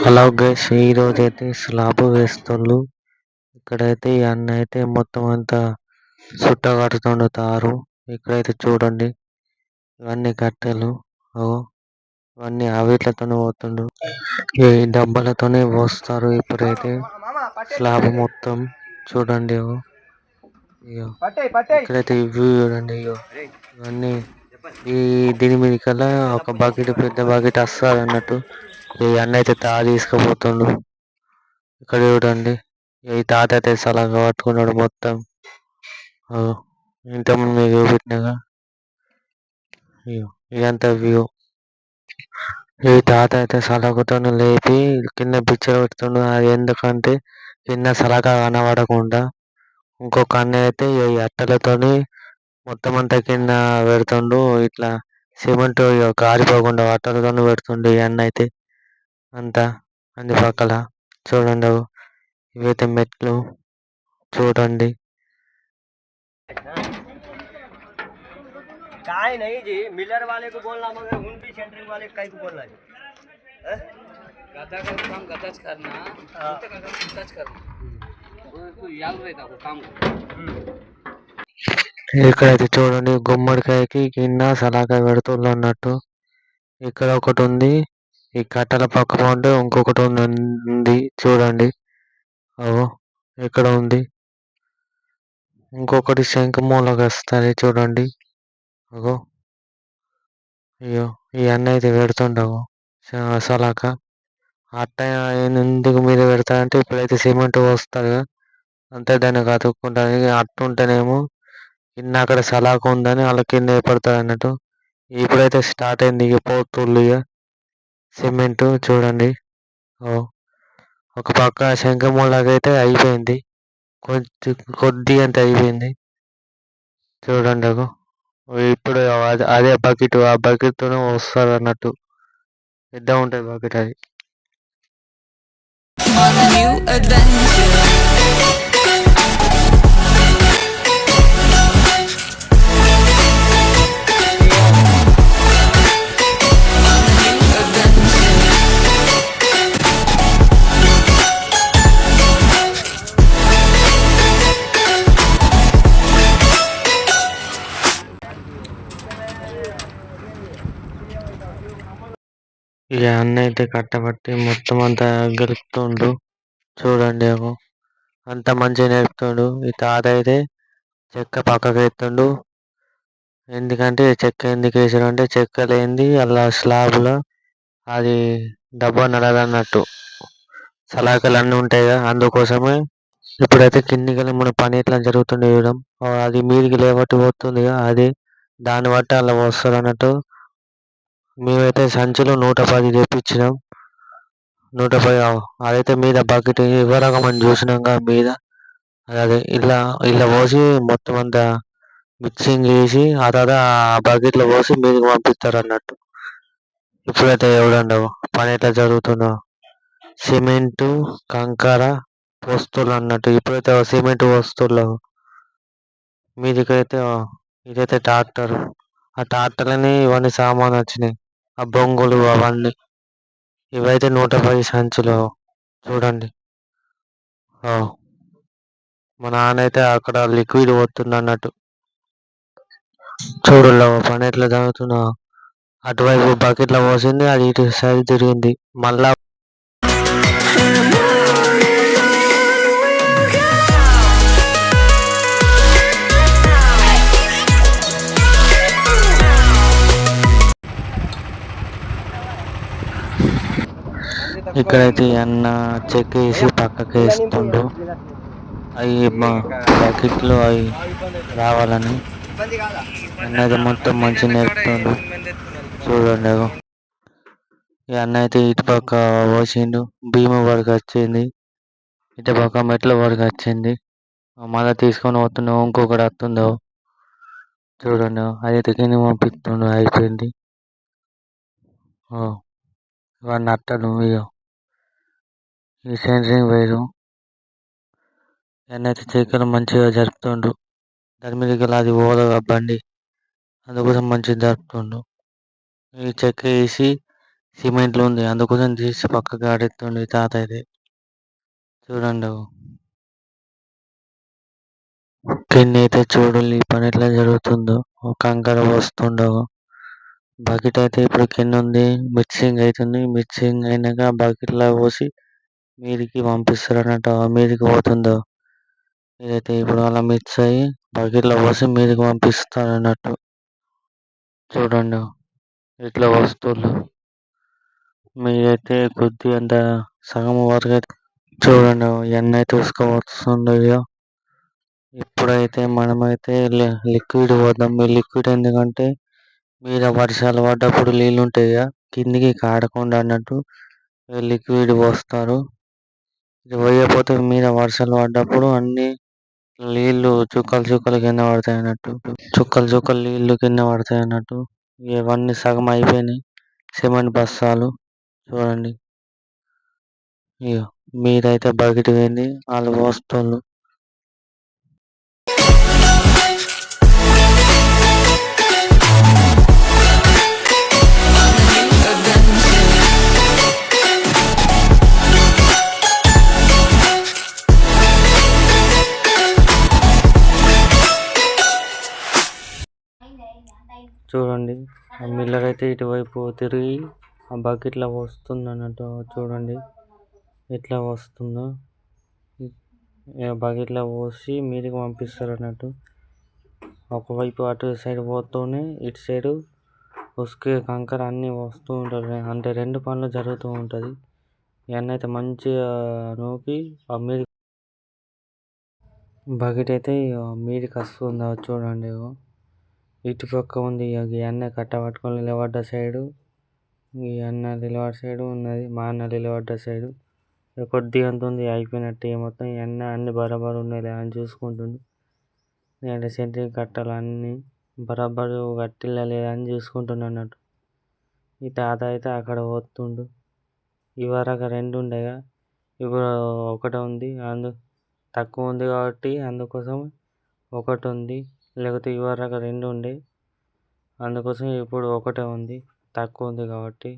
Hello guys, ఈరోజైతే slab వేస్తుండ్రు. ఇక్కడైతే ఈ అన్న అయితే మొత్తం అంతా సుట్ట కడుతుండు తారు. ఇక్కడైతే చూడండి, ఇవన్నీ కట్టెలు. ఇవన్నీ ఆవిట్లతోనే పోతుండు. ఈ డబ్బాలతోనే పోస్తారు. ఇప్పుడైతే స్లాబ్ మొత్తం చూడండి. ఇగో ఇక్కడైతే ఇవి చూడండి. ఇవన్నీ ఈ దీని మీద కల్లా ఒక బకెట్, పెద్ద బకెట్ వస్తుంది అన్నట్టు. ఈ అన్న అయితే తాడు తీసుకుపోతుండు. ఇక్కడ చూడండి, ఈ తాత అయితే సలగా పట్టుకున్నాడు మొత్తం. ఇంతకుముందు మీకు చూపెట్టినగా ఇదంతా వ్యూ. ఈ తాత అయితే సలగుతో లేపి కింద పిక్చర్ పెడుతుండు. అది ఎందుకంటే కింద సలగ కనబడకుండా. ఇంకొక అన్న అయితే ఈ అట్టలతోని మొత్తం అంతా కింద పెడుతుండు. ఇట్లా సిమెంట్ కారిపోకుండా అట్టలతో పెడుతుండు ఈ అన్న అయితే అంతా అన్ని పక్కల. చూడండి, ఇవైతే మెట్లు చూడండి. काय नहीं जी, मिलर वाले को बोलना मगर उन भी सेंटरिंग वाले कई को बोलना जी। गदा का काम गदाच करना, उनका काम गदाच करना। वो याद रहता वो काम। ఇక్కడైతే చూడండి, గుమ్మడికాయకి కింద సలాకాయ పెడుతుండ్రు అన్నట్టు. ఇక్కడ ఒకటి ఉంది, ఈ కట్టల పక్క ఉంటే ఇంకొకటి ఉంది చూడండి. ఇక్కడ ఉంది ఇంకొకటి శంఖమూలకి వస్తుంది చూడండి. అయ్యో, ఈ అన్న అయితే పెడుతుండవు సలాక. అట్ట ఎందుకు మీద పెడతారంటే ఇప్పుడైతే సిమెంట్ వస్తుంది అంతే, దాన్ని కతుక్కుంటుంది. అట్టుంటేనేమో కింద అక్కడ సలాక ఉందని వాళ్ళ కింద ఏర్పడుతుంది అన్నట్టు. ఇప్పుడైతే స్టార్ట్ అయింది ఇక పోతుళ్ళు ఇక సిమెంట్ చూడండి. ఒక పక్క శంఖమూలకైతే అయిపోయింది, కొద్ది అంత అయిపోయింది చూడండి. ఇప్పుడు అదే బకెట్, ఆ బకెట్ తోనే వస్తారు అన్నట్టు. పెద్ద ఉంటుంది బకెట్ అది. ఇక అన్న అయితే కట్టబట్టి మొత్తం అంతా గెలుపుతుండు చూడండి. అంత మంచిగా నేర్పుతుండు. ఈ తాత అయితే చెక్క పక్కకు ఎత్తుండు. ఎందుకంటే చెక్క ఎందుకు వేసాడు అంటే చెక్క లేనిది అలా స్లాబ్లో అది డబ్బా నడదన్నట్టు. సలాకలు అన్నీ ఉంటాయి కదా, అందుకోసమే. ఇప్పుడైతే కిందికి మన పని ఎట్లా జరుగుతుంది చూడడం. అది మీదికి లేబట్టి పోతుంది, అది దాన్ని బట్టి అలా వస్తుంది అన్నట్టు. మేమైతే సంచులు 110 తెప్పించినాం. 110 అదైతే మీద బకెట్ ఇవ్వరాక మనం చూసినాక మీద అదే ఇలా ఇలా పోసి మొత్తం అంతా మిక్సింగ్ చేసి ఆ తర్వాత ఆ బకెట్లో పోసి మీదకి పంపిస్తారు అన్నట్టు. ఇప్పుడైతే ఎవడండవు పని ఎట్లా జరుగుతుందో. సిమెంటు కంకర పోస్తులు అన్నట్టు. ఇప్పుడైతే సిమెంట్ పోస్తులు మీదికైతే. ఇదైతే ట్రాక్టర్, ఆ ట్రాక్టర్లని ఇవన్నీ సామాన్ వచ్చినాయి, ఆ బొంగులు అవన్నీ. ఇవైతే 110 సంచులు చూడండి. మా నాన్న అయితే అక్కడ లిక్విడ్ పోతుంది అన్నట్టు. చూడలో పని ఎట్లా జరుగుతుందో. అటువైపు బకెట్లో పోసింది, అది ఇటు సైడ్ తిరిగింది మళ్ళా. ఇక్కడైతే అన్న చెక్ వేసి పక్కకి వేస్తుండు. అవి బకెట్లు అవి రావాలని అన్న అయితే మొత్తం మంచిగా నేర్పుతుండు చూడండి. ఈ అన్న అయితే ఇటు పక్క పోసిండు, భీమ వరకు వచ్చింది, ఇటు పక్క మెట్ల వరకు వచ్చింది. మళ్ళీ తీసుకొని పోతున్నావు, ఇంకొకటి వస్తుందో చూడండి. అదైతే కింద పంపిస్తుండు, అయిపోయింది. ఇవన్నీ అట్టలు ఈ సెంటరింగ్ వైరు. ఎన్నైతే చెక్కలు మంచిగా జరుపుతుండు. దాని మీదకి అది పోదు బండి, అందుకోసం మంచిగా జరుపుతుండు. ఈ చెక్క వేసి సిమెంట్లో ఉంది, అందుకోసం తీసి పక్కకి ఆడెత్తుండే తాత అయితే. చూడండి కింద అయితే చూడండి ఈ పని ఎట్లా జరుగుతుందో. కంకర వస్తుండవు. బకెట్ అయితే ఇప్పుడు కింద ఉంది, మిక్సింగ్ అవుతుంది. మిక్సింగ్ అయినాక బకెట్లో పోసి మీదికి పంపిస్తారు అన్నట్టు. మీదికి పోతుందో ఇదైతే ఇప్పుడు అలా మిక్స్ అయ్యి బకెట్లో పోసి మీదికి పంపిస్తారు అన్నట్టు. చూడండి ఇట్లా వస్తువులు మీరైతే కొద్ది అంత సగం వరకు అయితే చూడండి ఎన్న అయితే వస్తుందో. ఇప్పుడైతే మనమైతే లిక్విడ్ పోద్దాం. మీ లిక్విడ్ ఎందుకంటే మీద వర్షాలు పడ్డప్పుడు నీళ్ళు ఉంటాయి కిందికి కాడకుండా అన్నట్టు లిక్విడ్ పోస్తారు. ఇది పోయకపోతే మీద వర్షాలు పడ్డప్పుడు అన్ని నీళ్ళు చుక్కలు చుక్కలు కింద పడతాయి అన్నట్టు. చుక్కలు చుక్కలు నీళ్ళు కింద పడతాయి అన్నట్టు. ఇవన్నీ సగం అయిపోయినాయి సిమెంట్ బస్తాలు. చూడండి ఇక మీరైతే బకెట్ పోయింది, వాళ్ళు వస్తువులు. చూడండి ఆ మిల్లర్ అయితే ఇటువైపు తిరిగి ఆ బకెట్లో వస్తుంది అన్నట్టు. చూడండి ఎట్లా వస్తుందో. బకెట్లో పోసి మీదకి పంపిస్తారు అన్నట్టు. ఒకవైపు అటు సైడ్ పోతూనే ఇటు సైడు ఉసుక కంకర అన్నీ వస్తూ ఉంటుంది. అంటే రెండు పనులు జరుగుతూ ఉంటుంది. ఇవన్నీ అయితే మంచిగా నూకి ఆ మీది బకెట్ అయితే మీదికి వస్తుంది చూడండి. ఇటు పక్క ఉంది ఈ అన్న కట్ట పట్టుకొని నిలబడ్డ సైడు, ఈ అన్న నిలబడ్డ సైడు ఉన్నది, మా అన్న నిలబడ్డ సైడు. కొద్దిగా అంత ఉంది అయిపోయినట్టు. మొత్తం ఈ అన్న అన్ని బరాబర్ ఉన్నాయి అని చూసుకుంటుండు. నేను సెంట్రింగ్ కట్టాలి అన్నీ బరాబరు కట్టిల్లా లేదా అని చూసుకుంటున్నా అన్నట్టు. ఈ తాత అయితే అక్కడ పోతుండు. ఇవరకు రెండు ఉండగా ఇప్పుడు ఒకటి ఉంది. తక్కువ ఉంది కాబట్టి అందుకోసం ఒకటి ఉంది. లేకపోతే ఇవరకు రెండు ఉండే, అందుకోసం ఇప్పుడు ఒకటే ఉంది. తక్కువ ఉంది కాబట్టి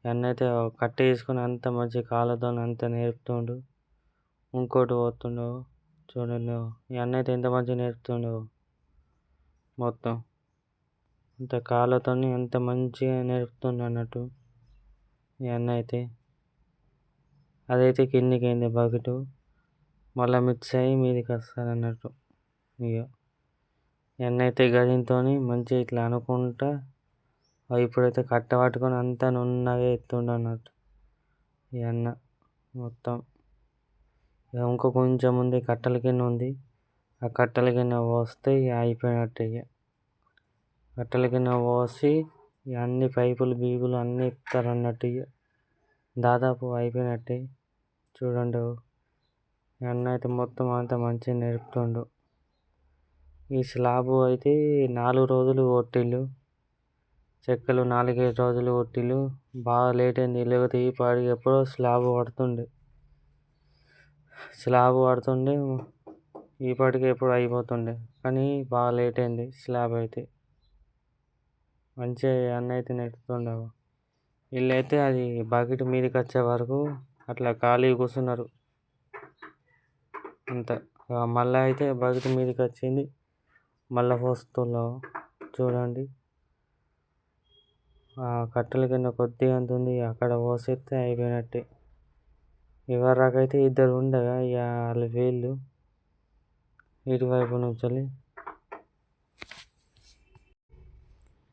అన్నైతే కట్ట వేసుకొని అంత మంచి కాళ్ళతో అంత నేర్పుతుండు. ఇంకోటి పోతుండు. చూడండి ఈ అన్న అయితే ఎంత మంచిగా నేర్పుతుండో. మొత్తం అంత కాళ్ళతో ఎంత మంచిగా నేర్పుతుండు అన్నట్టు ఈ అన్న అయితే. అదైతే కిందికి అయింది బకెట్, మళ్ళీ మిక్స్ అయ్యి మీదకి వస్తారు అన్నట్టు. ఇక ఎన్న అయితే గదితో మంచిగా ఇట్లా అనుకుంటా ఇప్పుడైతే కట్ట పట్టుకొని అంతా నున్నగా ఎత్తుండు అన్నట్టు ఈ అన్న మొత్తం. ఇంకో కొంచెం ఉంది కట్టెల కింద ఉంది. ఆ కట్టెల కింద పోస్తే ఇక అయిపోయినట్టు. ఇక కట్టెల కింద పోసి అన్ని పైపులు బీపులు అన్నీ ఇస్తారు అన్నట్టు. ఇక దాదాపు అయిపోయినట్టే. చూడండి అన్న అయితే మొత్తం అంతా మంచిగా నేర్పుతుండు. ఈ స్లాబ్ అయితే 4 రోజులు కొట్టిళ్ళు. చెక్కలు 4-5 రోజులు కొట్టిళ్ళు. బాగా లేట్ అయింది. లేకపోతే ఈ పాడికి ఎప్పుడో స్లాబ్ పడుతుండే. ఈ పాటికి ఎప్పుడు అయిపోతుండే. కానీ బాగా లేట్ అయింది స్లాబ్ అయితే. మంచిగా అన్న అయితే నెట్టుతుండే. వీళ్ళైతే అది బకెట్ మీదకి వచ్చే వరకు అట్లా ఖాళీ కూర్చున్నారు అంత. మళ్ళీ అయితే బకెట్ మీదకి వచ్చింది. మళ్ళీ పోస్తుల్లో చూడండి కట్టెల కింద కొద్దిగా అంత ఉంది. అక్కడ పోసేస్తే అయిపోయినట్టే. ఇవరాకైతే ఇద్దరు ఉండగా ఇక వాళ్ళు వీళ్ళు ఇటువైపు నుంచి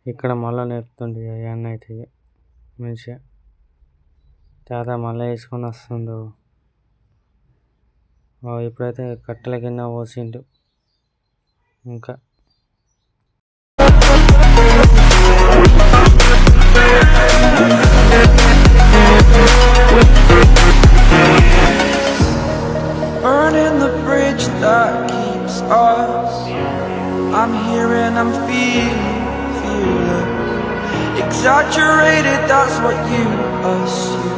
ఇక్కడ మళ్ళీ నేర్పుతుండే అన్న అయితే మంచిగా. తాత మళ్ళీ వేసుకొని వస్తుండు. ఇప్పుడైతే కట్టెల కింద పోసిండు. ఇంకా burning the bridge that keeps us. I'm here and I'm feeling exaggerated, that's what you assume.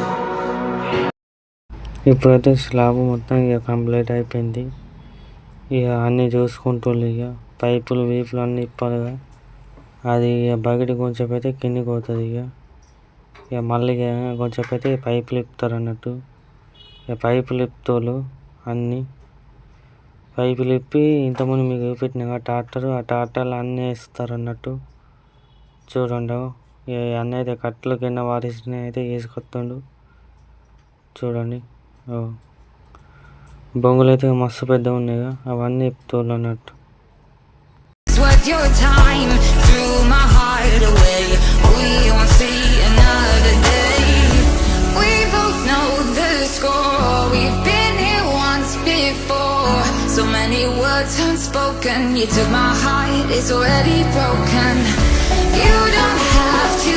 ఇప్పుడైతే స్లాబ్ మొత్తం ఇక కంప్లీట్ అయిపోయింది. ఇక అన్నీ చూసుకుంటుండ్రు. ఇక పైపులు వీపులు అన్నీ ఇప్పాలిగా. అది ఇక బకెట్ కొంచెం అయితే కిందికి పోతుంది. ఇక ఇక మళ్ళీ కొంచెం అయితే పైపులు ఇప్పుతారు అన్నట్టు. ఇక పైపులు ఇప్పుతోళ్ళు అన్నీ పైపులు ఇప్పి ఇంతకుముందు మీకు చూపెట్టిన ట్రాక్టర్, ఆ ట్రాక్టర్లు అన్నీ వేస్తారు అన్నట్టు. చూడండి అన్నీ అయితే కట్టెల కింద వారిసిని అయితే వేసుకొస్తుండు. చూడండి బొంగులు అయితే మస్తు పెద్దగా ఉన్నాయి, అవన్నీ ఇప్పుతోళ్ళు అన్నట్టు. Worth your time, threw my heart away. We won't see another day. We both know the score. We've been here once before. So many words unspoken. You took my heart, it's already broken. You don't have to